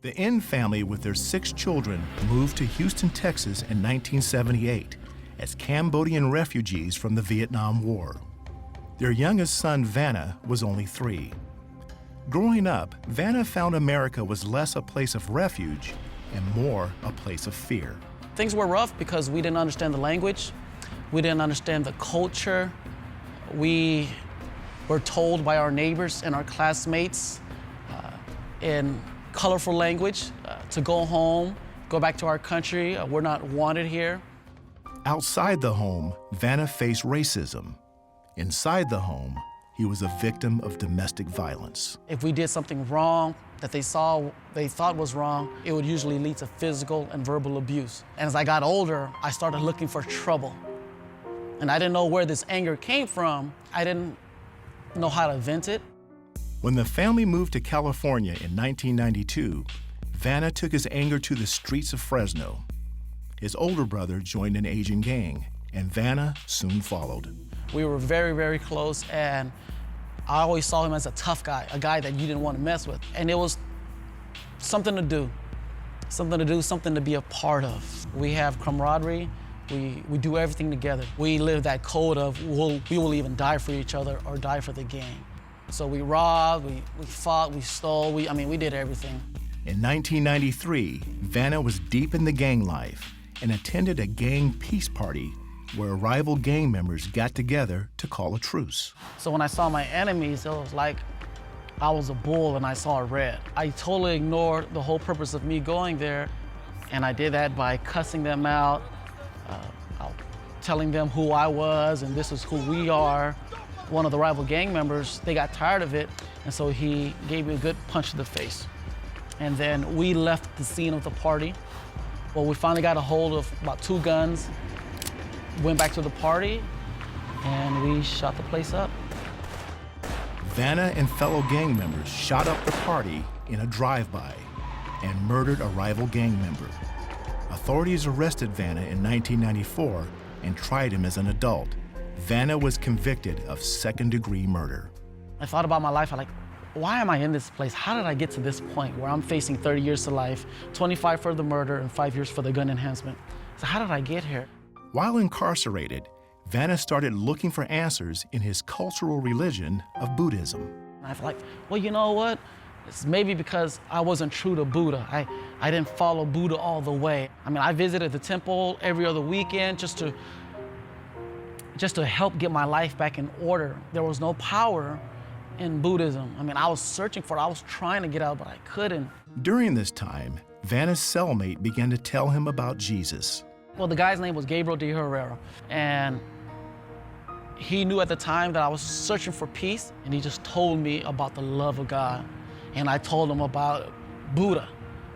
The In family with their 6 children moved to Houston, Texas in 1978 as Cambodian refugees from the Vietnam War. Their youngest son, Vanna, was only 3. Growing up, Vanna found America was less a place of refuge and more a place of fear. Things were rough because we didn't understand the language, we didn't understand the culture. We were told by our neighbors and our classmates in colorful language to go home, go back to our country, we're not wanted here. Outside the home, Vanna faced racism. Inside the home, he was a victim of domestic violence. If we did something wrong that they thought was wrong, it would usually lead to physical and verbal abuse. And as I got older, I started looking for trouble. And I didn't know where this anger came from. I didn't know how to vent it. When the family moved to California in 1992, Vanna took his anger to the streets of Fresno. His older brother joined an Asian gang, and Vanna soon followed. We were very, very close, and I always saw him as a tough guy, a guy that you didn't want to mess with. And it was something to do, something to be a part of. We have camaraderie. We do everything together. We live that code of we will even die for each other or die for the gang. So we robbed, we fought, we stole, we did everything. In 1993, Vanna was deep in the gang life and attended a gang peace party where rival gang members got together to call a truce. So when I saw my enemies, it was like I was a bull and I saw red. I totally ignored the whole purpose of me going there, and I did that by cussing them out, telling them who I was and this is who we are. One of the rival gang members, they got tired of it, and so he gave me a good punch to the face. And then we left the scene of the party. Well, we finally got a hold of about 2 guns, went back to the party, and we shot the place up. Vanna and fellow gang members shot up the party in a drive-by and murdered a rival gang member. Authorities arrested Vanna in 1994 and tried him as an adult. Vanna was convicted of second-degree murder. I thought about my life, why am I in this place? How did I get to this point where I'm facing 30 years to life, 25 for the murder, and 5 years for the gun enhancement? So how did I get here? While incarcerated, Vanna started looking for answers in his cultural religion of Buddhism. And I felt like, well, you know what? It's maybe because I wasn't true to Buddha. I didn't follow Buddha all the way. I visited the temple every other weekend just to help get my life back in order. There was no power in Buddhism. I was searching for it. I was trying to get out, but I couldn't. During this time, Vanna's cellmate began to tell him about Jesus. Well, the guy's name was Gabriel de Herrera, and he knew at the time that I was searching for peace, and he just told me about the love of God. And I told him about Buddha.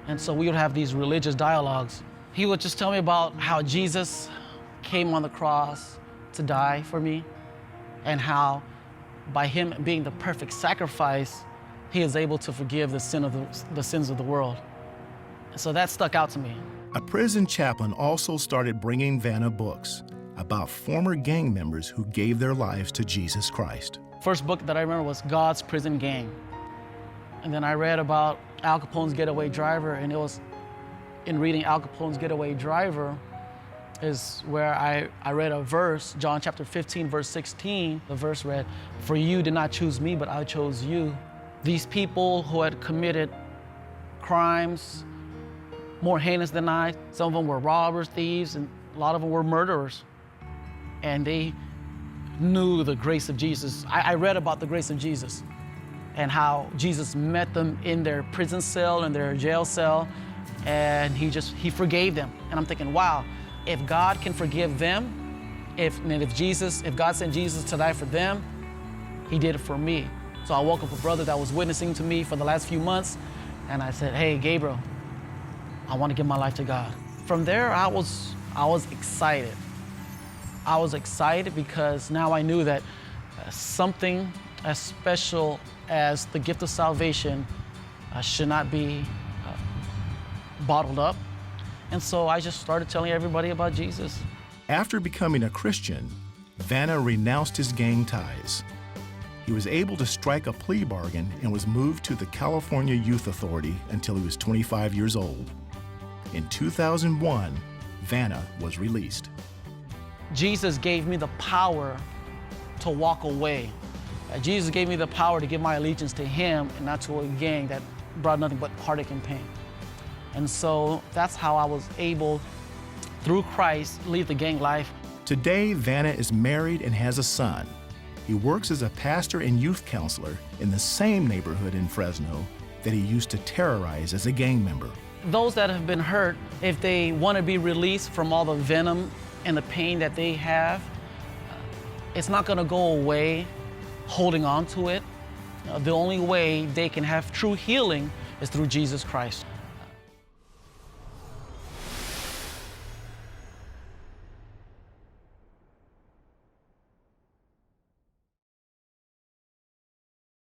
And so we would have these religious dialogues. He would just tell me about how Jesus came on the cross to die for me, and how by him being the perfect sacrifice, he is able to forgive the sins of the world. So that stuck out to me. A prison chaplain also started bringing Vanna books about former gang members who gave their lives to Jesus Christ. First book that I remember was God's Prison Gang. And then I read about Al Capone's Getaway Driver, and it was in reading Al Capone's Getaway Driver is where I read a verse, John chapter 15, verse 16. The verse read, "For you did not choose me, but I chose you." These people who had committed crimes more heinous than I, some of them were robbers, thieves, and a lot of them were murderers. And they knew the grace of Jesus. I read about the grace of Jesus and how Jesus met them in their prison cell, in their jail cell, and he forgave them. And I'm thinking, wow, if God can forgive them, if God sent Jesus to die for them, he did it for me. So I woke up a brother that was witnessing to me for the last few months, and I said, hey, Gabriel, I want to give my life to God. From there, I was excited. I was excited because now I knew that something as special as the gift of salvation should not be bottled up. And so I just started telling everybody about Jesus. After becoming a Christian, Vanna renounced his gang ties. He was able to strike a plea bargain and was moved to the California Youth Authority until he was 25 years old. In 2001, Vanna was released. Jesus gave me the power to walk away. Jesus gave me the power to give my allegiance to him and not to a gang that brought nothing but heartache and pain. And so that's how I was able, through Christ, leave the gang life. Today, Vanna is married and has a son. He works as a pastor and youth counselor in the same neighborhood in Fresno that he used to terrorize as a gang member. Those that have been hurt, if they want to be released from all the venom and the pain that they have, it's not going to go away holding on to it. The only way they can have true healing is through Jesus Christ.